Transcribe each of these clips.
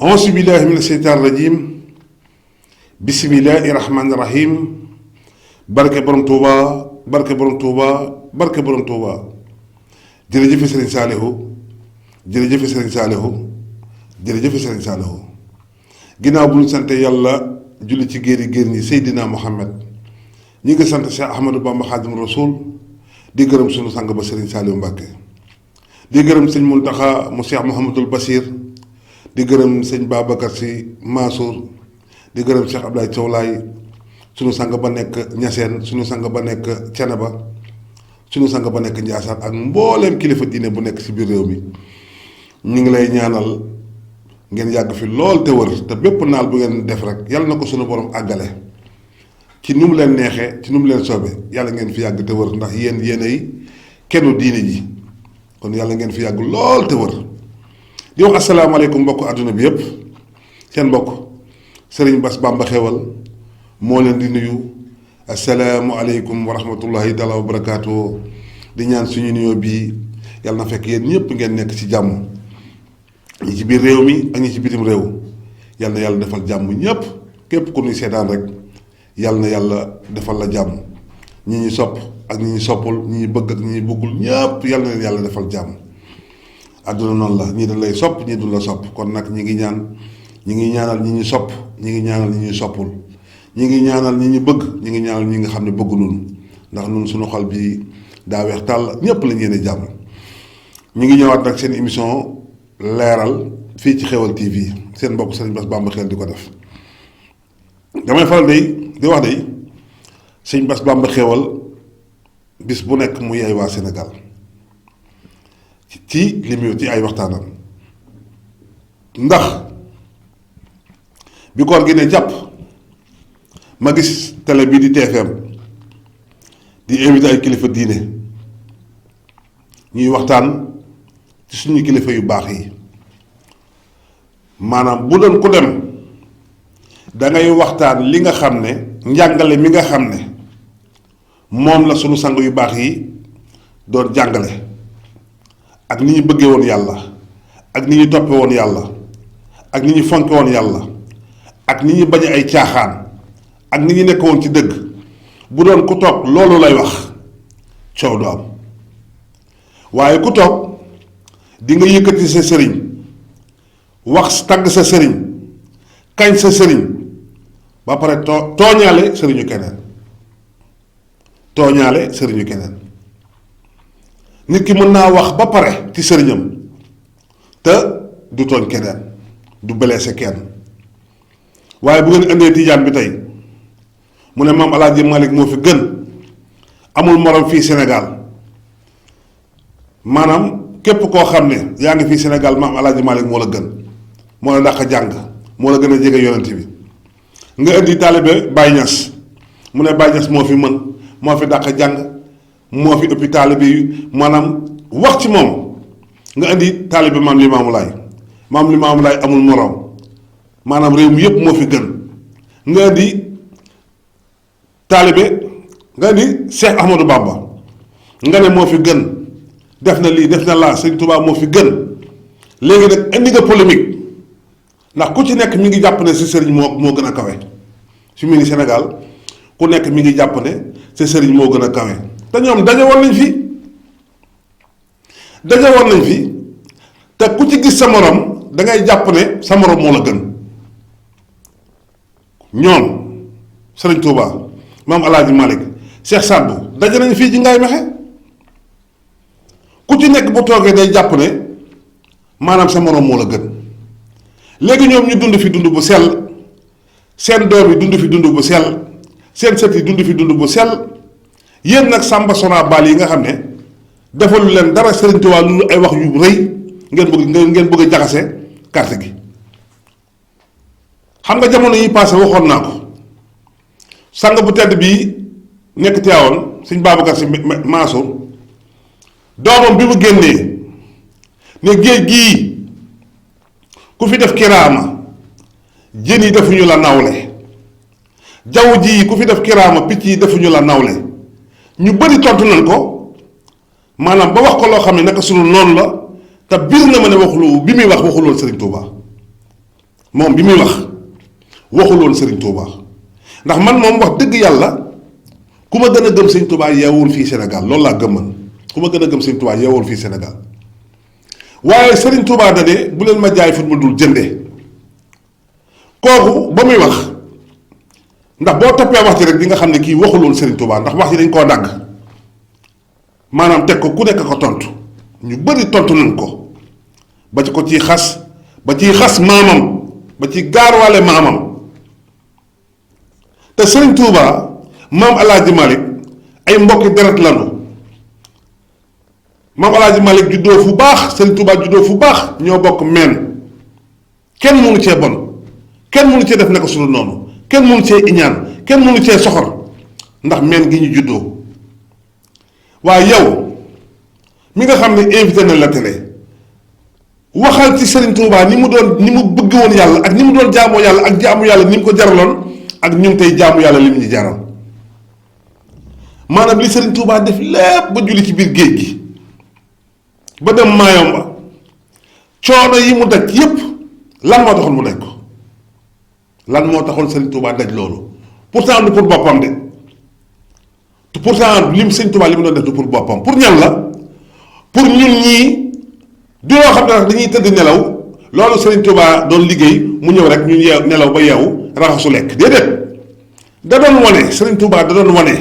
auzu billahi mina sheytaan rajim bismillahi rahmaani rahim barke borom Touba barke borom Touba barke borom Touba jërëjëf Serigne Saliou jërëjëf Serigne Saliou jërëjëf Serigne Saliou ginnaaw bu ñu sante yàlla julli ci géeri géer ñi Seydina Mohamed ñi ngi sant Cheikh Ahmadou Bamba Khadim Rasoul di gërëm sunu sang ba Serigne Saliou Mbacké di gërëm sëñ Mountakha mu Cheikh Mouhamadoul Bassir di gërëm sëñ Babacar Sy Mansour di gërëm Cheikh Abdoulaye Thiaw Laye sunu sang ba nekk Niassène sunu sang ba nekk Thiénaba sunu sang ba nekk Ndiassane ak mbooleem kilifa diine bu nekk ci biir réew mi ñu ngi lay ñaanal ngeen yàgg fi lool te wër te bépp naal bu ngeen def rek yàlla na ko sunu borom àggale ci nu mu leen neexee ci nu mu leen soobee yàlla ngeen fi yàgg te wër ndax yéenay kennu diine ji kon yàlla ngeen fi yàgg lool te wër di wax asalaamaaleykum mbokk àdduna bi yépp seen mbokk Serigne Bass Bamba Xewal moo leen di nuyu asalaamualeykum wa rahmatullahi taala wa barakaatu di ñaan suñu nuyoo bii yàlla na fekk yéen ñëpp ngeen nekk ci jàmm ñi ci biir réew mi ak ñi ci bitim réew yàlla na yàlla defal jàmm ñëpp képp ku ñuy seetaan rek yàlla na yàlla defal la jàmm ñi ñi sopp ak ñi ñi soppul ñi ñi bëgg ak ñi ñi bëggul ñëpp yàlla na leen yàlla defal jàmm àdduna noonu la ñii dañ lay sopp ñii du la sopp kon nag ñi ngi ñaanal ñi ñi sopp ñi ngi ñaanal ñi ñi soppul ñi ngi ñaanal ñi ñi bëgg ñi ngi ñaanal ñi nga xam ne bëgg nun ndax nun suñu xol bi daa weex tàll ñëpp lañ yéene jàmm ñi ngi ñëwaat nag seen émission leeral fii ci Xewal TV seen mbokk Serigne Bass Bamba Xewal di ko def damay faral di wax day Serigne Bass Bamba Xewal bis bu nekk mu yaay waa Sénégal ci li mu ci ay waxtaanam ndax bi koor gi ne jàpp ma gis télé bii di TFM di invité ay kilifa diine ñuy waxtaan ci suñu kilifa yu baax yi maanaam bu doon ku dem dangay waxtaan li nga xam ne njàngale mi nga xam ne moom la suñu sang yu baax yi doon jàngale ak ni ñu bëggee woon yàlla ak ni ñu toppe woon yàlla ak ni ñu fonke woon yàlla ak ni ñu bañ ay caaxaan ak ni ñu nekk woon ci dëgg bu doon ku toog loolu lay wax coow du am waaye ku toog di nga yëkkati sa sëriñ wax tagg sa sëriñ kañ sa sëriñ ba pare tooñaale sëriñu keneen nit ki mën naa wax ba pare ci sëriñam te du tooñ keneen du blessé kenn waaye bu ngeen indee tijaan bi tey mu ne maam Alaaji Malick moo fi gën amul morom fii Sénégal maanaam képp koo xam ne yaa ngi fii Sénégal maam Alaaji Malick moo la gën moo la dàq jàng moo la gën a jege yonent bi nga indi taalibe Baye Niass mu ne Baye Niass moo fi mën moo fi dàq jàng moo fi ëppi taalibe yi maanaam wax ci moom nga indi taalibe maam Limaamu Laay amul morom maanaam réew mi yépp moo fi gën nga indi taalibe nga indi Cheikh Ahmadou Bamba nga ne moo fi gën def na lii def na laa Sëñ Tuubaa moo fi gën léegi nag indi nga polémique ndax ku ci nekk mi ngi jàpp ne sa sëriñ moo gën a kawe fi mu ngi Sénégal ku nekk mi ngi jàpp ne sa sëriñ moo gën a kawe te ñoom daje woon nañ fi te ku ci gis sa morom dangay jàpp ne sa morom moo la gën ñoom Sëriñ Tuubaa maam Alaaji Malick Cheikh Sadbou daje nañ fii ci Ngaye Mékhé ku ci nekk bu toogee day jàpp ne maanaam sa moroom moo la gën léegi ñoom ñu dund fi dund bu sell seen doom yi dund fi dund bu sell seen sët yi dund fi dund bu sell yéen nag Samba Sona Bal yi nga xam ne defalu leen dara Sëriñ Tuubaa lu ay wax yu rëy ngeen bëgg a jaxase carte gi xam nga jamono yi passé waxoon naa ko sang bu tedd bii nekk Tiwaawan Sëñ Babacar Sy Mansour doomam bi mu génnee ne géej gii ku fi def kiraama jën yi defuñu la nawle jaww ji ku fi def kiraama picc yi defuñu la nawle ñu bëri tontu nañ ko maanaam ba wax ko loo xam ne naka sunu noonu la te biir na ma ne waxulu bi muy wax waxuloon Serigne Touba moom bi muy waxul woon Serigne Touba ndax man moom wax dëgg yàlla ku ma gën a gëm Serigne Touba yeewul fii Sénégal loolu laa gëm man ku ma gën a gëm Serigne Touba yeewul fii Sénégal waaye Serigne Touba da ne bu leen ma jaay fu mu dul jënde kooku ba muy wax ndax boo toppee wax ji rek di nga xam ne kii waxul woon Serigne Touba ndax wax ji dañ koo dagg maanaam teg ko ku nekk ko tontu ñu bëri tontu nañ ko ba ci ko ciy xas ba ciy xas maamam ba ci gaarwaale maamam te Serigne Touba maam El Hadj Malick ay mbokki deret lanu maam El Hadj Malick juddoo fu baax Serigne Touba juddoo fu baax ñoo bokk meen kenn mënu cee bon kenn mënu cee def naka su dul noonu kenn mënu cee iñaan kenn mënu cee soxor ndax meen gi ñu juddoo waaye yow mi nga xam ne invité na la télé waxal ci Serigne Touba ni mu bëgg woon yàlla ak ni mu doon jaamoo yàlla ak jaamu yàlla ni mu ko jaraloon ak ñun tey jaamu yàlla li mu ñu jaral maanaam li Serigne Touba def lépp ba julli ci biir géej gi ba dem Maayomba coono yi mu daj yépp lan moo taxoon mu daj ko lan moo taxoon Serigne Touba daj loolu pourtant du pour boppam de te pourtant lim Serigne Touba li mu doon def du pour boppam pour ñan la pour ñun ñii du loo xam ne nag dañuy tëdd nelaw loolu Serigne Touba doon liggéey mu ñëw rek ñu yeew nelaw ba yeewu raxasu lekk déedéet da doon wane Serigne Touba da doon wane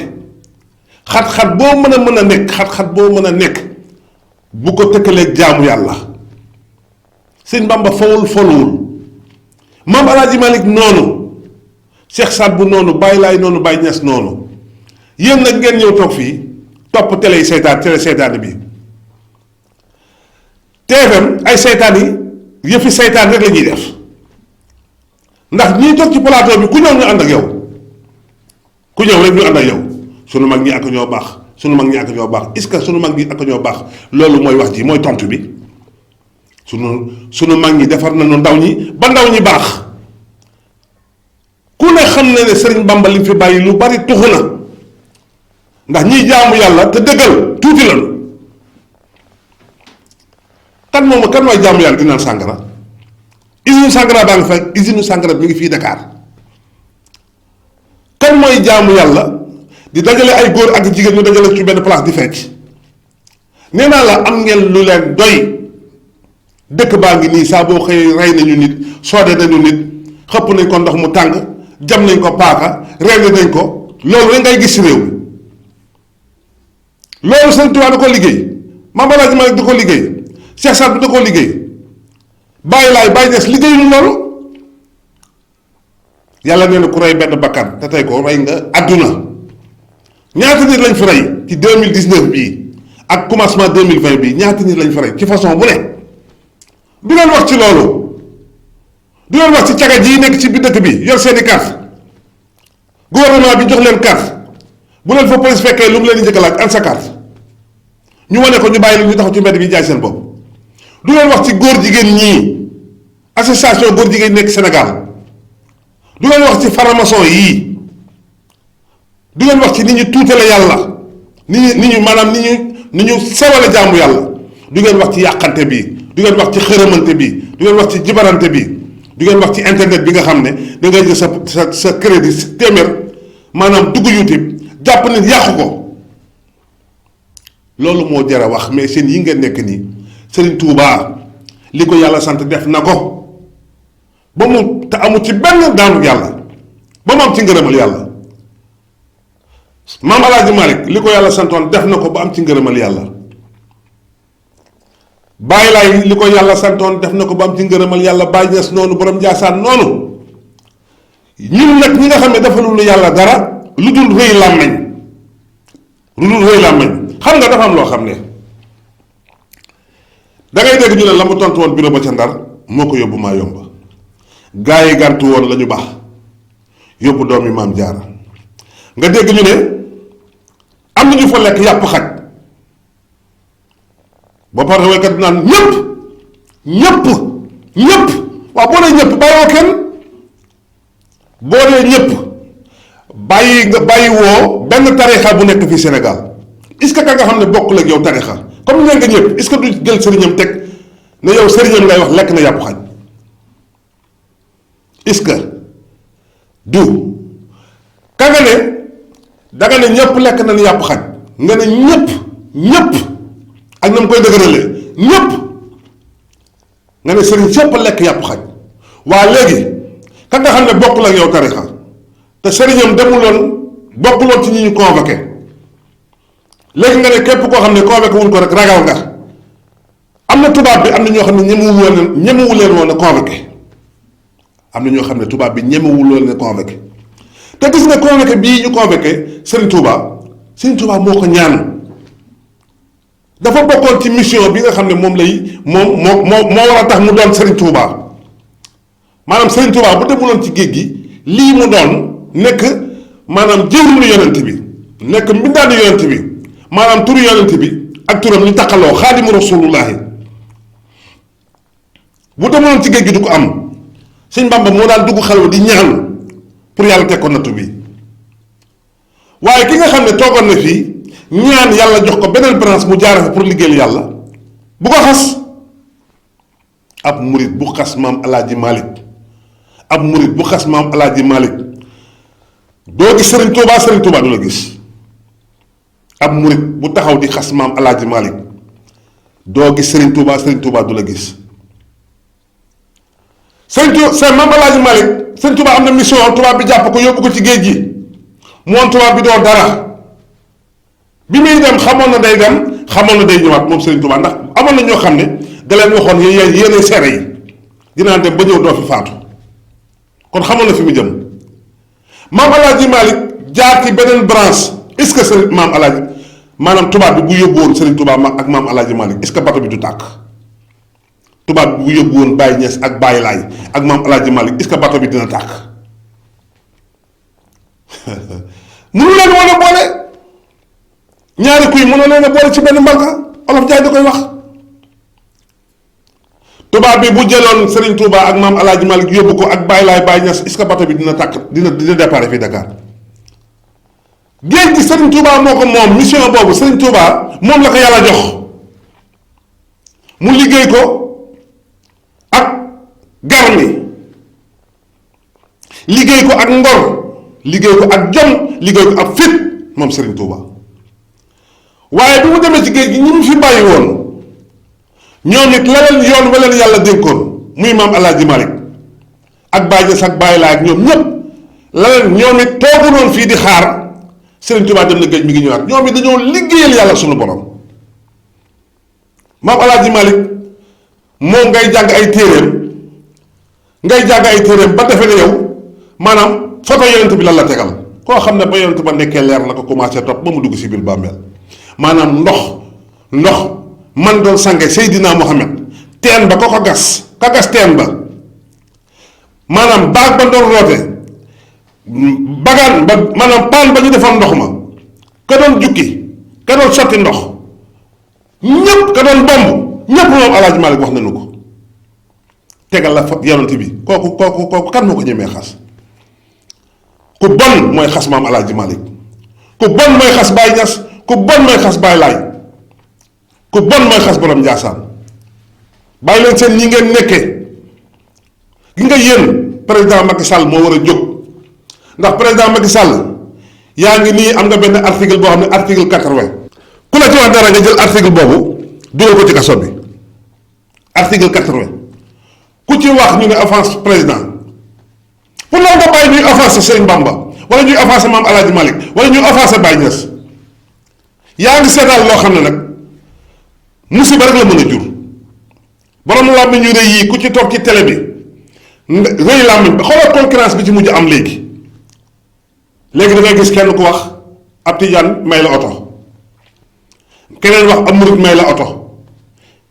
xat-xat boo mën a nekk xat-xat boo mën a nekk bu ko tëkkalee jaamu yàlla Sëñ Bamba foluwul Maam El Hadj Malick noonu Cheikh Saad bu noonu Baye Laay noonu Baye Niass noonu yéen nag ngeen ñëw toog fii topp télé yi seytaan bi TFM ay seytaan yi yëfi seytaan rek la ñuy def ndax ñiy toog ci plateau bi ku ñëw ñu ànd ak yow ku ñëw rek ñu ànd ak yow sunu mag ñi ak ñoo baax sunu mag ñi ak ñoo baax est-ce que sunu mag ñi ak ñoo baax loolu mooy wax ji mooy tontu bi sunu mag ñi defar nañu ndaw ñi ba ndaw ñi baax ku ne xam ne Serigne Bamba li fi bàyyi lu bari tuxu na ndax ñiy jaamu yàlla te dëggal tuuti lañu kan mooy jaamu yàlla di naan sàngara usine sàngara baa nga fa usine sàngara mi ngi fii Dakar kan mooy jaamu yàlla di dajale ay góor ak jigéen ñu dajale ci benn place di fecc nee naa la am ngeen lu leen doy dëkk baa ngi nii saa boo xëyee rey nañu nit soode nañu nit xëpp nañ ko ndox mu tàng jam nañ ko paaka rendi nañ ko loolu rek ngay gis ci réew mi loolu Sëñ Tuubaa da ko liggéey Maam El Hadj Malick da ko liggéey Cheikh Saad bu da ko liggéey Baye Laay Baye Niass liggéeyuñu loolu yàlla nee na ku rey benn bakkan te tey ko rey nga àdduna ñaata nit lañ fi rey ci 2019 bii ak commencement 2020 bii ñaata nit lañ fi rey ci façon bu ne du leen wax ci loolu du leen wax ci caga ji nekk ci biir dëkk bi yor seeni carte gouvernement bi jox leen carte bu leen fa police fekkee lu mu leen di njëkk a laaj an sa carte ñu wane ko ñu bàyyi lu ñu taxaw ci mbedd bi jaay seen bopp du leen wax ci góor jigéen ñii association góor jigéen nekk Sénégal du leen wax ci faramason yii du leen wax ci ni ñu tuutale yàlla ni ñu maanaam ni ñu sewale jaamu yàlla du ngeen wax ci yàqante bi du ngeen wax ci xërëmante bi du ngeen wax ci jibarante bi du ngeen wax ci internet bi nga xam ne da ngay jël sa crédit téeméer maanaam dugg YouTube jàpp nit yàqu ko loolu moo jar a wax mais seen yi ngeen nekk nii Serigne Touba li ko yàlla sant def na ko ba mu te amu ci benn daanu yàlla ba mu am ci ngërëmal yàlla Maam El Hadj Malick li ko yàlla santoon def na ko ba am ci ngërëmal yàlla Baye Laay li ko yàlla santoon def na ko ba am ci ngërëmal yàlla Baye Niass noonu borom Njaasaan noonu ñun nag ñi nga xam ne defalul yàlla dara lu dul rëy làmmeñ xam nga dafa am loo xam ne dangay dégg ñu ne la mu tontu woon bureau ba ca Ndar moo ko yóbbu Maayomba gaa yi gàntu woon la ñu baax yóbbu doomi Maam Jaara nga dégg ñu ne am na ñu fa lekk yàpp xaj ba pare waykat naan ñëpp waaw boo dee ñëpp bàyyiwoo kenn boo dee ñëpp bàyyi woo benn tarixa bu nekk fii Sénégal est-ce que ka nga xam ne bokkul ak yow tarixa comme nee nga ñëpp est-ce que du jël sëriñam teg ne yow sëriñam ngay wax lekk na yàpp xaj est-ce que du ka nga ne danga ne ñëpp lekk nañ yàpp xaj nga ne ñëpp ak na mu koy dëgëralee ñëpp nga ne sëriñ sëpp lekk yàpp xaj waa léegi ka nga xam ne bokkul ak yow tarixa te sëriñam demuloon bokkuloon ci ñi ñu convoqué léegi nga ne képp koo xam ne convoqué wuñ ko rek ragal nga am na tubaab bi am na ñoo xam ne ñemewu leen woon a convoqué am na ñoo xam ne tubaab bi ñemewu leen a convoqué te gis nga convoqué bii ñu convoqué Serigne Touba moo ko ñaan dafa bokkoon ci mission bi nga xam ne moom moo war a tax mu doon Serigne Touba maanaam Serigne Touba bu demuloon ci géej gi lii mu doon nekk maanaam jëwriñu yonent bi nekk mbindaanu yonent bi maanaam turu yonent bi ak turam ñu taqaloo xaadimu rasulullahi bu demoon ci géej gi du ko am sëñ Bamba moo daan dugg xalwa di ñaan pour yàlla teg ko nattu bi waaye ki nga xam ne toogoon na fii ñaan yàlla jox ko beneen branche mu jaare fa pour liggéeyal yàlla bu ko xas ab murit bu xas maam alaaji Malick ab murit bu xas maam alaaji Malick doo gis Serigne Touba du la gis ab murit bu taxaw di xas maam alaaji Malick doo gis Serigne Touba du la gis seen maam alaaji Malick Serigne Touba am na mission tubaab bi jàpp ko yóbbu ko ci géej gi moom tubaab bi doo dara bi muy dem xamoon na day dem xamoon na day ñëwaat moom Serigne Touba ndax amoon na ñoo xam ne da leen waxoon yéenay seere yi dinaa dem ba ñëw doo fi faatu kon xamoon na fi mu jëm maam alaaji Malick jaar ci beneen branche est-ce que Serigne maam alaaji maanaam tubaab bi bu yóbbu woon Serigne Touba ak maam alaaji Malick est-ce que bato bi du tàkk tubaab bi bu yóbbu woon Baye Niass ak Baye Laye ak maam alaaji Malick est-ce que bato bi dina tàkk mënu leen woon a boole ñaari kuy mënoo leen a boole ci benn mbalka olof jaay da koy wax tubaab bi bu jëloon Serigne Touba ak maam alaaji Malick yóbbu ko ak Baye Laye Baye Niass est-ce que bato bi dina tàkk dina départ fii Dakar géej gi Serigne Touba moo ko moom mission boobu Serigne Touba moom la ko yàlla jox mu liggéey ko ak garmi liggéey ko ak ngor liggéey ko ak jom liggéey ko ak fit moom Serigne Touba waaye bi mu demee ci géej gi ñi mu fi bàyyi woon ñoom it la leen yoon wa leen yàlla dénkoon muy maam alaaji Malick ak Baye Niass ak Baye Laye ak ñoom ñépp la leen ñoom it toogu noonu fii di xaar Serigne Touba dem na géej mi ngi ñëwaat ñoom it dañoo liggéeyal yàlla sunu borom maam alaaji Malick moom ngay jàng ay téeréem ba defe ne yow maanaam photo yonent bi lan la tegal koo xam ne ba yonent ba nekkee leer la ko commencé topp ba mu dugg si biir bàmmeel maanaam ndox man doon sange Seydina Mohamed teen ba ko gas teen ba maanaam baag ba doon roote bagaan ba maanaam paan ba ñu defoon ndox ma ka doon jukki ka doon sotti ndox ñépp ka doon bomb ñépp moom alaaji Malick wax nañu ko tegal la fa yonent bi kooku kan moo ko ñemee xas ku bon mooy xas maam alaaji Malick ku bon mooy xas Baye Niass ku bon mooy xas Baye Laye ku bon mooy xas borom Ndiassane bàyyi leen seen ñi ngeen nekkee gi nga yéen président Macky Sall moo war a jóg ndax président Macky Sall yaa ngi nii am nga benn article boo xam ne article 80 ku la ci wax dara nga jël article boobu dugal ko ci kaso bi article 80 ku ci wax ñu ne offense président pour loolu nga bàyyi ñuy offensé Serigne Bamba wala ñuy offensé maam alaaji Malick wala ñuy offensé Baye Niass yaa ngi seetaan loo xam ne nag musiba rek la mën a jur borom làmmiñ ñu rëy yii ku ci toog ci télé bi rëy làmmiñ bi xoolal concurrence bi ci mujj am léegi da ngay gis kenn ku wax ab tijaan may la oto keneen wax ab murit may la oto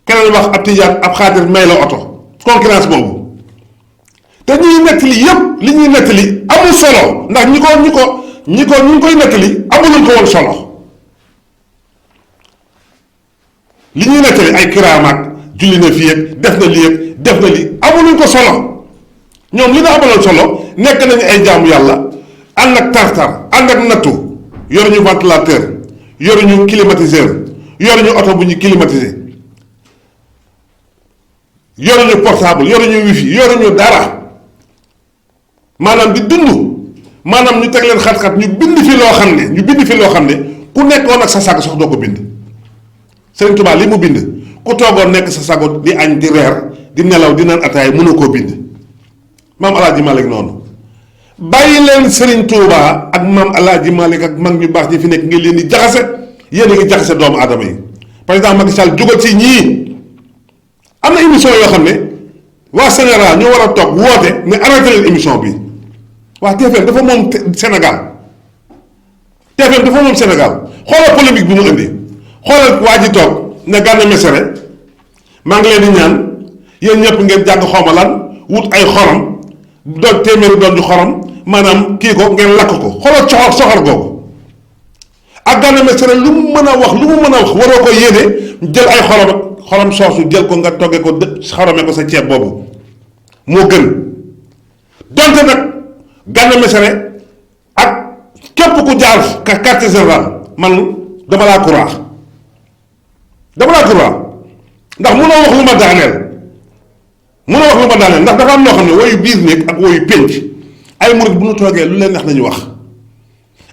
keneen wax ab tijaan ab xaadir may la oto concurrence boobu te ñuy nettali yépp li ñuy nettali amul solo ndax ñi ngi koy nettali amuluñ ko woon solo li ñuy nettali ay kiraamaak julli na fii ak def na lii ak def na lii amuluñ ko solo ñoom li nga amaloon solo nekk nañu ay jaamu yàlla ànd ak tartar ànd ak nattu yoruñu ventilateur yoruñu climatiseur yoruñu oto bu ñu climatisé yoruñu portable yoruñu wifi yoruñu dara maanaam di dund maanaam ñu teg leen xat-xat ñu bind fi loo xam ne ku nekkoon ak sa sago sax doo ko bind. Sëriñ Tuubaa li mu bind ku toogoon nekk sa sago di añ di reer di nelaw di naan ataay mënoo koo bind. maam Alaaji Malick noonu bàyyi leen Sëriñ Tuubaa ak maam Alaaji Malick ak mag ñu baax ñi fi nekk ngeen leen di jaxase yéen a ngi jaxase doomu aadama yi. président Macky Sall jógal ci ñii am na émission yoo xam ne waa Sénégal ñoo war a toog woote ne arrêté leen émission bi waa TFM dafa moom Sénégal TFM dafa moom Sénégal xoolal polémique bi mu indi xoolal waa ji toog ne Gana Messere maa ngi leen di ñaan yéen ñëpp ngeen jàng xawma lan wut ay xorom doon téeméeri doon ju xorom maanaam kii ko ngeen lakk ko xoolal soxor googu ak Gana Messere lu mu mën a wax waroo ko yéene jël ay xorom soosu jël ko nga toggee ko xorome ko sa ceeb boobu moo gën donte nag Gana Messere ak képp ku jaar quartier général man dama laa courage ndax mënoo wax lu ma daaneel ndax dafa am loo xam ne woyu biir néeg ak woyu pénc ay murit bu ñu toogee lu leen neex nañu wax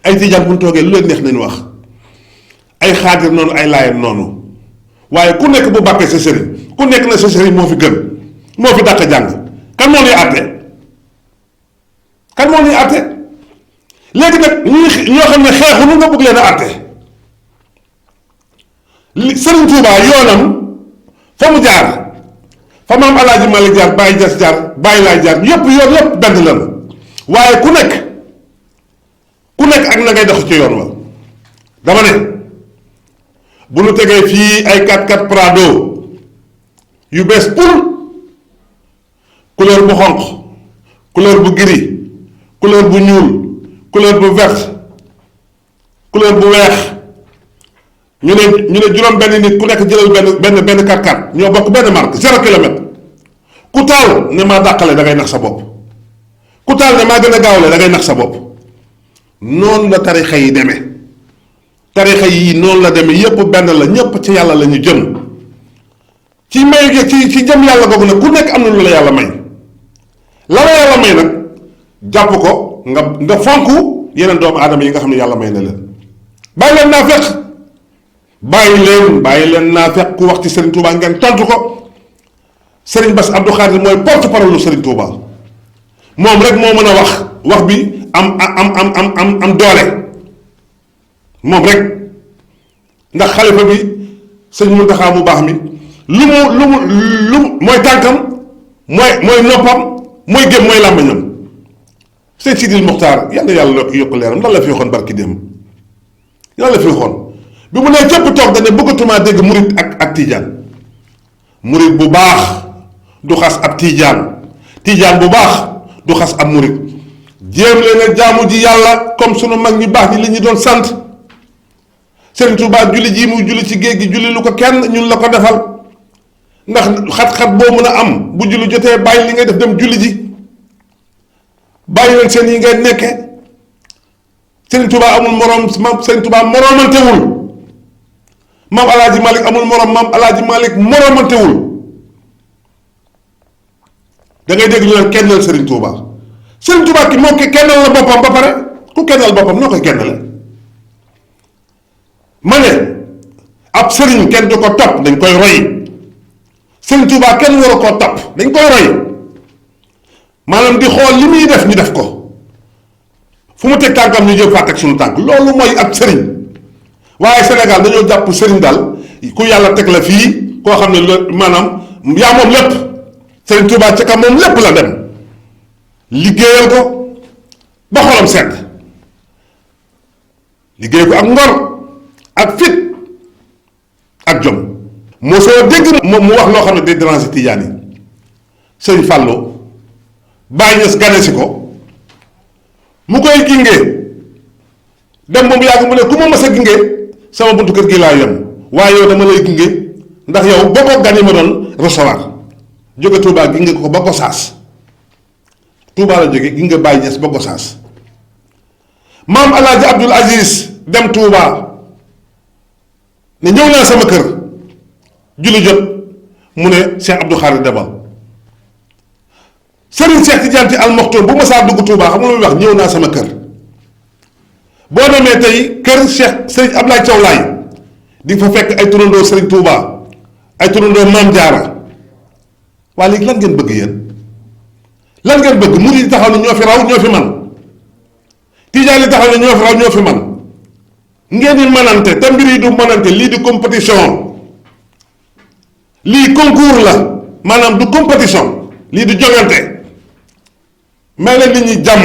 ay tijaan bu ñu toogee lu leen neex nañu wax ay xaadir noonu ay laayeen noonu waaye ku nekk bu bàkkee sa sëriñ ku nekk na sa sëriñ moo fi gën moo fi dàq jàng kan moo ñuy àtte léegi nag ñoo xam ne xeexu nga bëgg leen a àtte Sëriñ Tuubaa yoonam fa mu jaar fa maam Alaaji Malick jaar Baye Jas jaar Baye Laay jaar yëpp yoon yëpp benn lan waaye ku nekk ak na ngay dox ci yoon wa dama ne bu nu tegee fii ay 4x4 Prado yu bees pour couleur bu xonq couleur bu gris couleur bu ñuul couleur bu vert couleur bu weex ñu ne juróom benn nit ku nekk jëlal benn 4x4 ñoo bokk benn marque 0 kilomètre ku taal ne maa dàqale da ngay nax sa bopp ku taal ne maa gën a gaawle da ngay nax sa bopp noonu la tarixa yi demee tarixa yi noonu la demee yépp benn la ñépp ci yàlla la ñu jëm ci may ci jëm yàlla googu nag ku nekk am na lu la yàlla may la la yàlla may nag jàpp ko nga fonk yeneen doomu aadama yi nga xam ne yàlla may na leen bàyyi leen naa fekk bàyyi leen naa fekk ku wax ci Serigne Touba ngeen tontu ko Serigne Bass Abdou Khadir mooy porte parole lu Serigne Touba moom rek moo mën a wax bi am doole moom rek ndax xalifa bi sëñ Muntaxa mu baax mi lu mu mooy tànkam mooy noppam mooy gém mooy làmbañam sëñ Sidil Muxtaar yàlla yokk leeram lan la fi waxoon barki démb lan la fi waxoon bi mu nee cëpp toog dane bëggatumaa dégg murit ak tiijaan murit bu baax du xas ab tiijaan bu baax du xas ab murit jéem leen a jaamu ji yàlla comme sunu mag ñi baax ñi li ñu doon sant Sëriñ Tuubaa julli ji muy julli ci géej gi julli lu ko kenn ñun la ko defal ndax xat-xat boo mën a am bu julli jotee bàyyi li ngay def dem julli ji bàyyi leen seen yi ngay nekke Sëriñ Tuubaa amul moroom Sëriñ Tuubaa moroomantewul maam Alaaji Malick amul moroom maam Alaaji Malick moroomantewul da ngay dégg ñu leen kennal Sëriñ Tuubaa Sëriñ Tuubaa ki moo ki kennal la boppam ba pare ku kennal boppam noo koy kennale ma ne ab sëriñ kenn du ko topp dañ koy roy Sëriñ Tuubaa kenn waru koo topp dañ koy roy maanaam di xool li muy def ñu def ko fu mu teg tànkam ñu jëm faa teg suñu tànk loolu mooy ab sëriñ waaye Sénégal dañoo jàpp sëriñ daal ku yàlla teg la fii koo xam ne maanaam yaa moom lépp Sëriñ Tuubaa ca kam moom lépp la dem liggéeyal ko ba xolam sedd liggéey ko ak ngor ak fit ak jom moo soo dégg mu wax loo xam ne day déranger tijaan yi Sëriñ Fàllu Baay Ñas gane si ko mu koy gingee dem ba mu yàgg mu ne ku ma mas a gingee sama buntu kër gi laa yem waaye yow dama lay ginge ndax yow boo ko gan yi ma doon recevoir jóge Touba ginge ko ba Gosaas Touba la jóge ginge Baay Ñas ba Gosaas maam Alaaji Abdul Aziz dem Touba ne ñëw naa sama kër julli jot mu ne Cheikh Abdou Khadir demal Serigne Cheikh Tidiane ci Al Maktoum bu ma saa dugg Touba xam nga lu muy wax ñëw naa sama kër boo demee tey kër Cheikh Serigne Ablaye Thiaw Laye di fa fekk ay turandoo Serigne Touba ay turandoo Maam Jaara waa léegi lan ngeen bëgg yéen lan ngeen bëgg murid yi taxaw ne ñoo fi raw ñoo fi man tijaan yi taxaw ne ñoo fi raw ñoo fi man ngeen di manante te mbir yi du manante lii di compétition lii concours la maanaam du compétition lii di jongante may leen nit ñi jàmm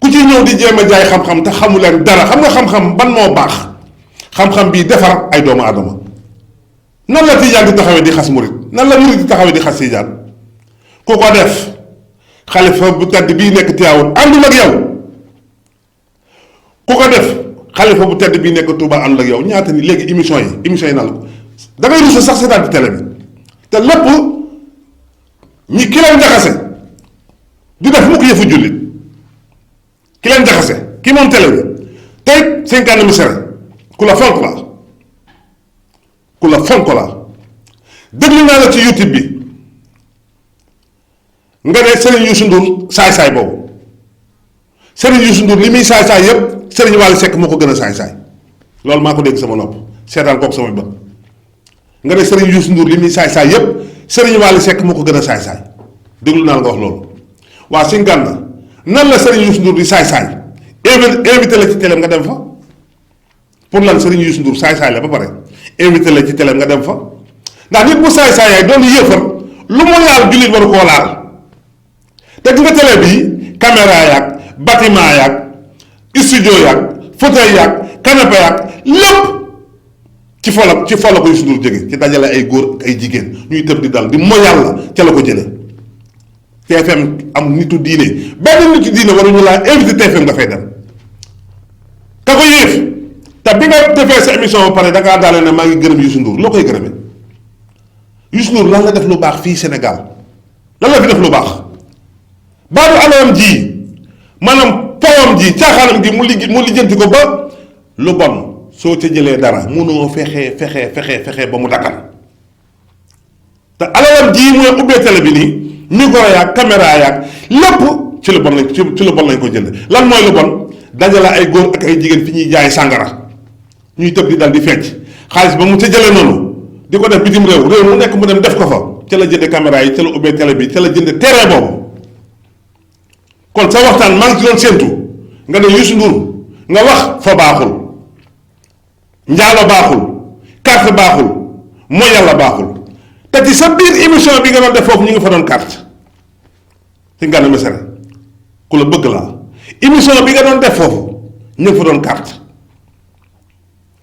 ku ci ñëw di jéem a jaay xam-xam te xamu leen dara xam nga xam-xam ban moo baax xam-xam bii defar ay doomu aadama nan la tijaan di taxawee di xas murid nan la murid di taxawee di xas tijaan ku ko def xalifa bu tedd bii nekk Tiwaawan àndul ak yow ku ko def xalifa bu tedd bii nekk Touba àndul ak yow ñaata ni léegi émission yi nan la ko da ngay rusa sax seetaan ci télé bi te lépp ñi ki leen jaxase du def mukk yëfu jullit ki leen jaxase ki moom télé bi tey 50 misere ku la fonk la déglu naa la ci YouTube bi nga ne Serigne Youssou Ndour saay-saay boobu Serigne Youssou Ndour li muy saay-saay yépp Serigne Wally Seck moo ko gën a saay-saay loolu maa ko dégg sama nopp seetaan kook sama bët nga ne Serigne Youssou Ndour li muy saay-saay yépp Serigne Wally Seck moo ko gën a saay-saay déglu naa la nga wax loolu waa si ngànna nan la Serigne Youssou Ndour di saay-saay invité la ci télé nga dem fa pour lan Serigne Youssou Ndour saay-saay la ba pare invité la ci télé nga dem fa ndax nit bu saay-saay yaay doon yëfar lu mu laal jullit waru koo laal te gi nga télé bii caméra yaag bâtiment yaag studio yaag fauteuil yaag canapé yaag lépp ci folo ko Youssou Ndour jóge ci dajale ay góor ak ay jigéen ñuy tëb di dal di mo yàlla ca la ko jële TFM am nitu diine benn nitu diine waruñu laa invité TFM nga fay dem ka ko yéef te bi nga defee sa émission ba pare da ngaa daale ne maa ngi gërëm Youssou Ndour loo koy gërëmee Youssou Ndour lan la def lu baax fii Sénégal lan la fi def lu baax baatu alawam ji maanaam powam ji caaxaanam gi mu lijjanti ko ba lu bon soo ca jëlee dara munoo fexe ba mu dakkan te alawam ji mooy ubbee télé bi nii micro yaag caméra yaag lépp ci lu bon lañ ko jënd lan mooy lu bon dajale ay góor ak ay jigéen fi ñuy jaay sàngara ñuy tëb di dal di fecc xaalis ba mu ca jëlee noonu di ko def bitim réew mu nekk mu dem def ko fa ca la jënde caméra yi ca la ubbee télé bi ca la jënde terrain boobu kon sa waxtaan maa ngi ci doon séentu nga ne Youssou Ndour nga wax fa baaxul njaalo baaxul carte baaxul mooy yàlla baaxul te ci sa biir émission bi nga doon def foofu ñu ngi fa doon carte ci Ngana Messere ku la bëgg laa émission bi nga doon def foofu ñu ngi fa doon carte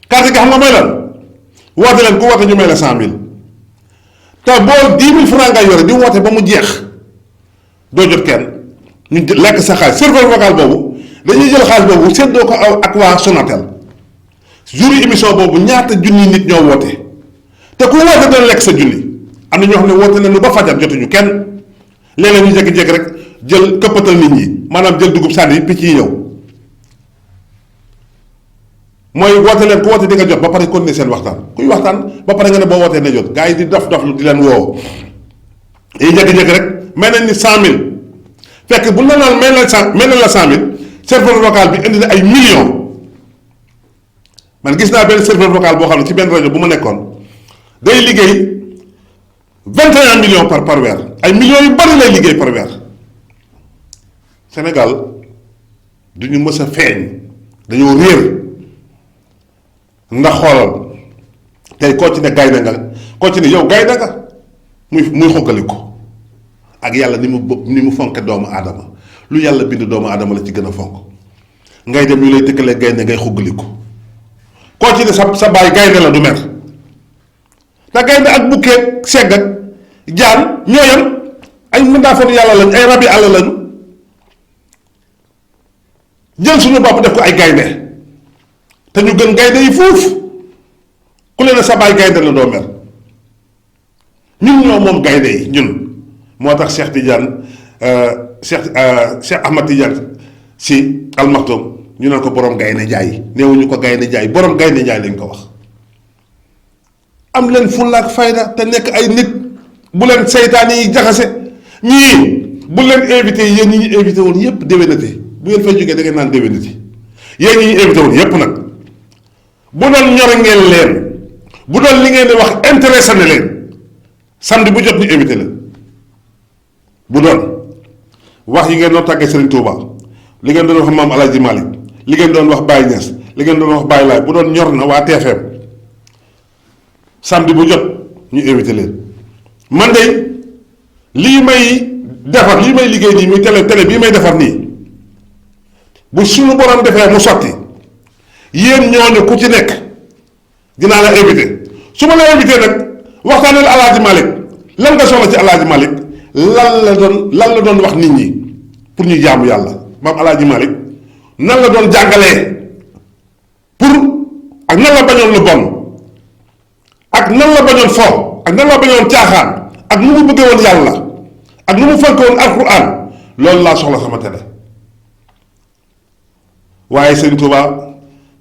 gi xam nga mooy lan woote leen ku woote ñu may la 100000 te boo 10 000 francs nga yore di woote ba mu jeex doo jot kenn ñu lekk sa xaalis serveur vocal boobu dañuy jël xaalis boobu séddoo ko ak waa Sonatel jour émission boobu ñaata junni nit ñoo woote te ku woote dana lekk sa junni am na ñoo xam ne woote nañu ba fajar jotuñu kenn léeg-léeg ñu jékki-jékki rek jël këppatal nit ñi maanaam jël dugub sànni picc yi ñëw mooy woote leen ku woote di nga jot ba pare continuer seen waxtaan kuy waxtaan ba pare nga ne boo wootee ne jot gars yi di dof di leen woo yi jékki-jékki rek may nañ ni 100000 fekk bu la naan may nañ la 100000 serveur vocal bi indi na ay millions man gis naa benn serveur vocal boo xam ne ci benn rajo bu ma nekkoon day liggéey 21 millions par weer ay millions yu bari lay liggéey par weer Sénégal du ñu mës a feeñ dañoo réer ndax xoolal tey koo ci ne gaynde nga koo ci ne yow gaynde nga muy xonkaliku ak yàlla ni mu fonke doomu aadama lu yàlla bind doomu aadama la ci gën a fonk ngay dem ñu lay tëkkalee gaynde ngay xonkaliku koo ci ne sa baay gaynde la du mer te gaynde ak bukkee segg ak jaan ñooyam ay mbindaafoon yàlla lañ ay rabi àll lañu jël suñu bopp def ko ay gaynde te ñu gën gaynde yi fuuf ku leen sa baay gaynde la doo mer ñun ñoo moom gaynde yi ñun moo tax Cheikh Tidiane Cheikh Ahmad Tidiane si Al Maktoum ñu naan ko borom gaynde jaay néewuñu ko gaynde jaay borom gaynde jaay lañ ko wax am leen fulla ak fayda te nekk ay nit bu leen seytaan yi jaxase ñii bu leen invité yéen ñi ñu invité woon yépp déwénati bu ngeen fay jógee da ngeen naan déwénati yéen ñi ñu invité woon yépp nag bu doon ñor ngeen leen bu doon li ngeen di wax intéressé na leen samedi bu jot ñu invité la bu doon wax yi ngeen doon tàggee Serigne Touba li ngeen doon wax maam El Hadj Malick li ngeen doon wax Baye Niass li ngeen doon wax Baye Laye bu doon ñor na waa TFM samedi bu jot ñu invité leen man de lii may defar lii may liggéey nii muy télé bii may defar nii bu suñu borom defee mu sotti yéen ñooñu ku ci nekk dinaa la invité su ma la invité nag waxtaanal El Hadj Malick lan nga soxla ci El Hadj Malick lan la doon wax nit ñi pour ñu jaamu yàlla maam El Hadj Malick nan la doon jàngalee pour ak nan la bañoon lu bon ak nan la bañoon fo ak nan la bañoon caaxaan ak nu mu bëggee woon yàlla ak nu mu fonk woon alquran loolu laa soxla sama télé waaye Serigne Touba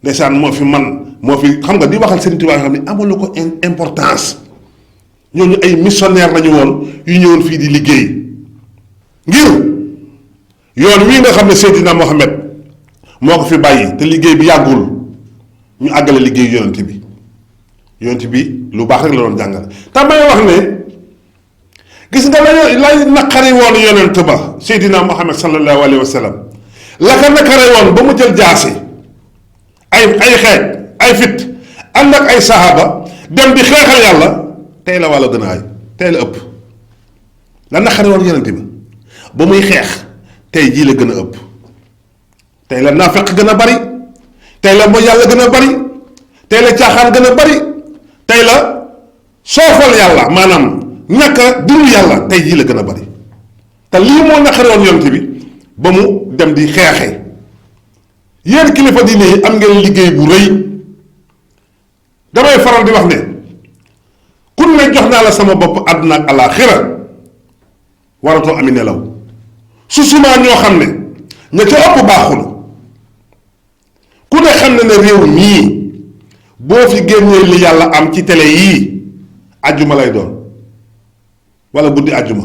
ndeysaan moo fi man moo fi xam nga di waxal Serigne Touba yoo xam ne amalu ko importance ñooñu ay missionnaire lañu woon yu ñëwoon fii di liggéey ngir yoon wii nga xam ne Seydina Mohamed moo ko fi bàyyi te liggéey bi yàggul ñu àggale liggéey yonent bi lu baax rek la doon jàngale te may wax ne gis nga lay naqari woon yonent ba Seydina Mohamed sallallahu alayhi wa sallam la ko naqari woon ba mu jël jaasi ay xeej ay fit ànd ak ay saxaaba dem di xeexal yàlla tey la wàlla gën a ay tey la ëpp la naqari woon yonent bi ba muy xeex tey jii la gën a ëpp tey la naafeq gën a bari tey la mooy yàlla gën a bari tey la caaxaan gën a bari tey la soofal yàlla maanaam ñàkk a dund yàlla tey jii la gën a bari te lii moo naqari woon yonent bi ba mu dem di xeexe yéen kilifa diine yi am ngeen liggéey bu rëy damay faral di wax ne kun ne jox naa la sama bopp àdduna ak alaaxira waratoo ami nelaw su sumaa ñoo xam ne ña ca ëpp baaxul ku ne xam ne ne réew mii boo fi génnee li yàlla am ci télé yii ajjuma lay doon wala guddi ajjuma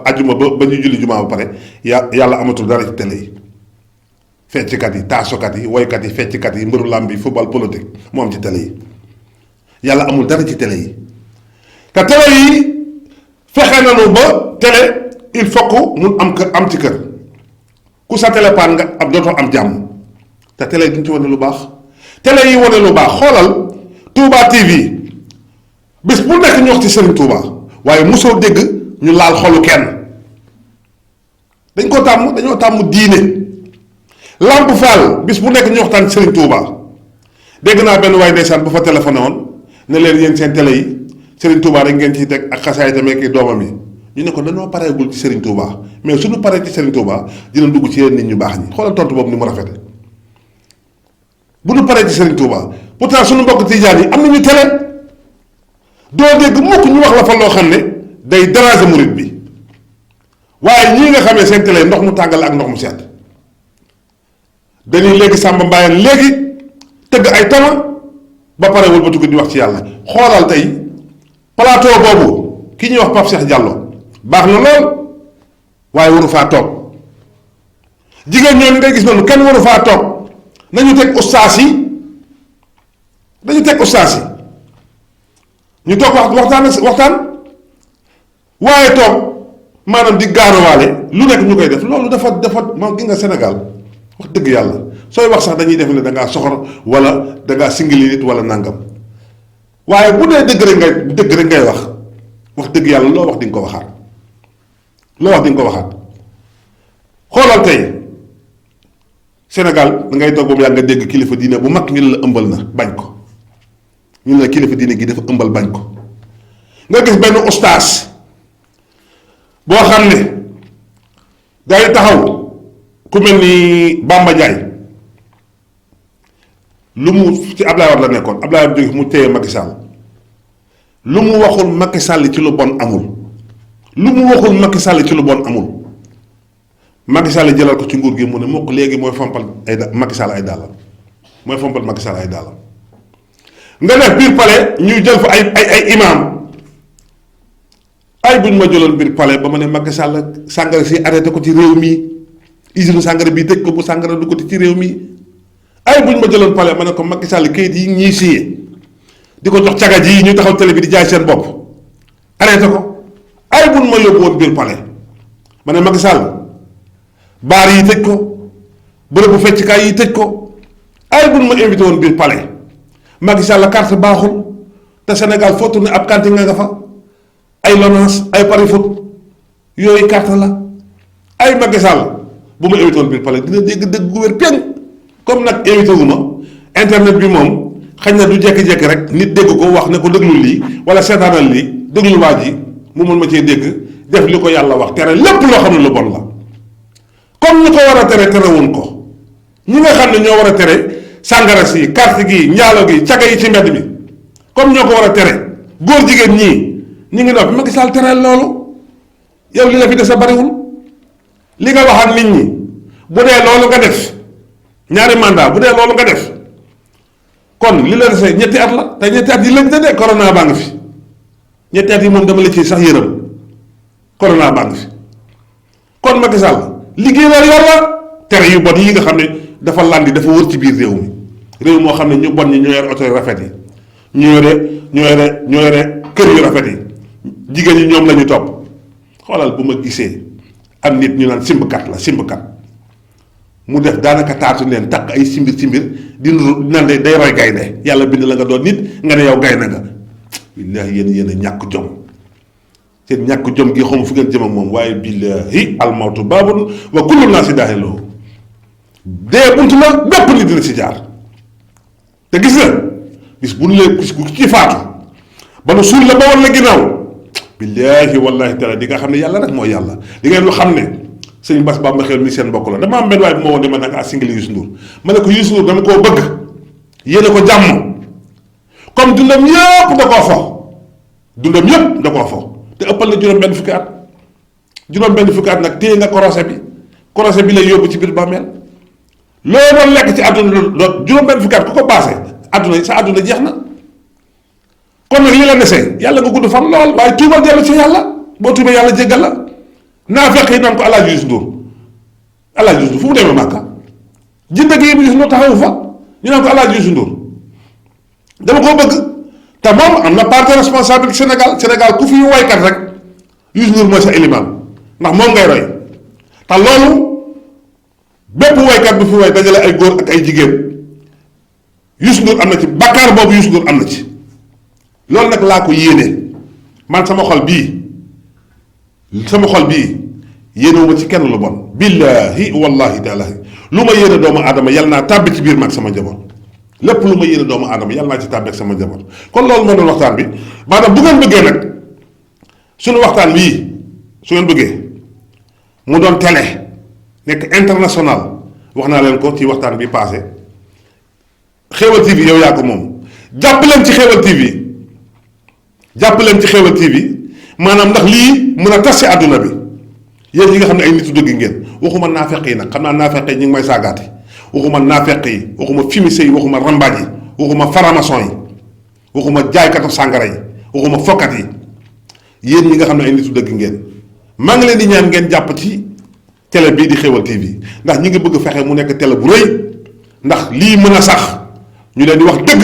ajjuma ba ñu julli jumaa ba pare yàlla amatul dara ci télé yi fecckat yi taasokat yi woykat yi fecckat yi mbëru làmb yi football politique moo am ci télé yi yàlla amul dara ci télé yi te télé yi fexe nañu ba télé il faut que mun am ci kër ku sa télé paan nga am dootoo am jàmm te télé yi duñ ci wane lu baax télé yi wane lu baax xoolal Touba TV bis bu nekk ñu wax ci Serigne Touba waaye mosoo dégg ñu laal xolu kenn dañ ko tàmm dañoo tàmm diine Lamp Fall bis bu nekk ñu waxtaan Serigne Touba dégg naa benn waay ndeysaan bu fa téléphoné woon ne leen yéen seen télé yi Serigne Touba rek ngeen ciy teg ak xasaay tamit ki doomam yi ñu ne ko dañoo pareegul ci Serigne Touba mais suñu paree ci Serigne Touba dina dugg ci yeneen nit ñu baax ñi xoolal tontu boobu ni mu rafete bu ñu paree ci Serigne Touba pourtant suñu mbokk tijaan yi am nañu télé doo dégg mukk ñu wax la fa loo xam ne day déranger murit bi waaye ñii nga xamee seen télé ndox mu tàngal ak ndox mu sedd dañuy léegi Samba Mbayaan léegi tëgg ay tama ba pare wëlbatu ko di wax ci yàlla xoolal tey plateau boobu ki ñuy wax Pape Cheikh Diallo baax na lool waaye waru faa toog jigéen ñooñu ngay gis noonu kenn waru faa toog nañu teg ustaas yi dañu teg ustaas yi ñu toog waxtaan waaye toog maanaam di gaaruwaale lu nekk ñu koy def loolu dafa moom gi nga Sénégal wax dëgg yàlla sooy wax sax dañuy def ne da ngaa soxor wala da ngaa singili nit wala nangam waaye bu dee dëgg rek ngay wax dëgg yàlla loo wax di nga ko waxaat xoolal tey Sénégal da ngay toog ba mu yàgg nga dégg kilifa diine bu mag ñu ne la ëmbal na bañ ko ñu ne la kilifa diine gi dafa ëmbal bañ ko nga gis benn ustaas boo xam ne day taxaw ku mel ni Bamba Ndiaye lu mu ci Ablaye Wade la nekkoon Ablaye Wade jóge mu téye Macky Sall lu mu waxul Macky Sall ci lu bon amul Macky Sall jëlal ko ci nguur gi mu ne mukk léegi mooy fompal Macky Sall ay dàllam nga def biir palais ñuy jël fa ay imam ay buñ ma jëloon biir palais ba ma ne Macky Sall sàngara si arrêté ko ci réew mi usine sàngara bi tëj ko bu sàngara du ko ci réew mi ay buñ ma jëloon palais ma ne ko Macky Sall kayit yi ñuy signé di ko jox caga ji ñu taxaw télé bi di jaay seen bopp arrêté ko ay buñ ma yóbbu woon biir palais ma ne Macky Sall baar yi tëj ko bërëbu fecckaay yi tëj ko ay buñ ma invité woon biir palais Macky Sall carte baaxul te Sénégal foo tourné ab cantine nga fa ay Lonase ay Paris Foot yooyu carte la ay Macky Sall bu ma invité woon biir palais dina dégg dëgg gu wér peng comme nag invité wu ma internet bi moom xañ na du jékki-jékki rek nit dégg ko wax ne ko déglul lii wala seetaanal lii déglul waa ji mu mën ma cee dégg def li ko yàlla wax tere lépp loo xam ne lu bon la comme ñi ko war a tere terewuñ ko ñi nga xam ne ñoo war a tere sàngara si carte gi njaalo gi caga yi ci mbedd mi comme ñoo ko war a tere góor jigéen ñii ñu ngi noppi Macky Sall tereel loolu yow li la fi des a bariwul li nga wax ak nit ñi bu dee loolu nga def ñaari mandat bu dee loolu nga def kon li la dese ñetti at la te ñetti at yi lañ de corona baa ngi fi ñetti at yi moom dama la ci sax yërëm corona baa ngi fi kon Macky Sall liggéeyal yàlla tere yu bon yi nga xam ne dafa landi dafa wër ci biir réew mi réew moo xam ne ñu bon ñi ñoo yor oto yu rafet yi ñoo yore kër yu rafet yi jigéen ñi ñoom la ñu topp xoolal bu ma gisee am nit ñu naan simbkat la simbkat mu def daanaka taatu leen takk ay simbir di nan de day roy gaynde yàlla bind la nga doon nit nga ne yow gaynde nga billaahi yéen a ñàkk jom seen ñàkk jom gi xamu fu ngeen jëm ak moom waaye billaahi almawtu baabun wa kullu naasi daaxiloo dee buntu la bépp nit dina si jaar te gis nga bis bu ñu lee gis ku ci faatu ba nu suul la ba war la ginnaaw billaahi wallaahi taala di nga xam ne yàlla rek mooy yàlla di ngeen lu xam ne sëñ Bass Bamba xel mi seen mbokk la dama am benn waay bu ma woon ne ma nag a singali Youssou Ndour ma ne ko Youssou Ndour dama koo bëgg yéene ko jàmm comme dundam yëpp da koo fo dundam yëpp da koo fo te ëppal na juróom benn fukki at nag téye nga korosé bi lay yóbbu ci biir bàmmeel loo doon lekk ci àdduna doon juróom benn fukki at ku ko paase àdduna sa àdduna jeex na kon nag li la desee yàlla nga gudd fan lool waaye tuubal dellu ci yàlla boo tuubee yàlla jéggal la naa fekk yi naan ko Alaaji Youssou Ndour Alaaji Youssou Ndour fu mu demee Màkka jënd gi Youssou Ndour taxawu fa ñu naan ko Alaaji Youssou Ndour dama koo bëgg te moom am na part de responsabilité Sénégal ku fi waykat rek Youssou Ndour mooy sa élimaan ndax moom ngay roy te loolu bépp waykat bu fi way dajale ay góor ak ay jigéen Youssou Ndour am na ci bakkaar boobu Youssou Ndour am na ci loolu nag laa ko yéene man sama xol bii yéenewuma ci kenn lu bon billaahi wallahi taalahi lu ma yéene doomu aadama yal naa tàbbi ci biir mag sama njaboot lépp lu ma yéene doomu aadama yal naa ci tàbbi ak sama njaboot kon loolu moo doon waxtaan bi maanaam bu ngeen bëggee nag suñu waxtaan bii su ngeen bëggee mu doon télé nekk international wax naa leen ko ci waxtaan bi passé Xéewal TV yow yaa ko moom jàpp leen ci Xéewal TV maanaam ndax lii mën a tas ci àdduna bi yéen ñi nga xam ne ay nitu dëgg ngeen waxuma naafeq yi nag xam naa naafeq yi ñu ngi may saagaati waxuma naafeq yi waxuma fimise yi waxuma rambaaj yi waxuma faramason yi waxuma jaaykatu sàngara yi waxuma fokkat yi yéen ñi nga xam ne ay nitu dëgg ngeen maa ngi leen di ñaan ngeen jàpp ci télé bii di Xéewal TV ndax ñi ngi bëgg fexe mu nekk télé bu rëy ndax lii mën a sax ñu leen di wax dëgg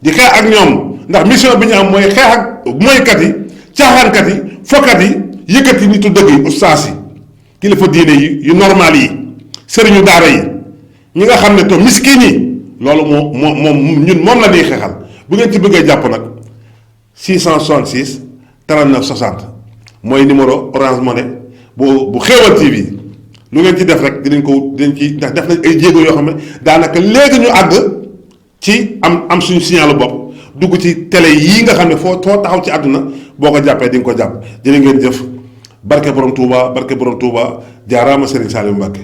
di xeex ak ñoom ndax mission bi ñu am mooy xeex ak mooykat yi caaxaankat yi fokkat yi yëkkati nitu dëgg yi ustaas yi kilifa diine yi yu normal yi sëriñu daara yi ñi nga xam ne to miskin yi loolu moom ñun moom la ñuy xeexal bu ngeen ci bëggee jàpp nag 666 39 60 mooy numéro Orange Money bu Xéewal TV lu ngeen ci def rek dinañ ci ndax def nañ ay jéego yoo xam ne daanaka léegi ñu àgg ci am suñu signalu bopp dugg ci télé yii nga xam ne foo taxaw ci àdduna boo ko jàppee di nga ko jàpp jërë ngeen jëf barke borom Touba jaaraama Serigne Saliou Mbacké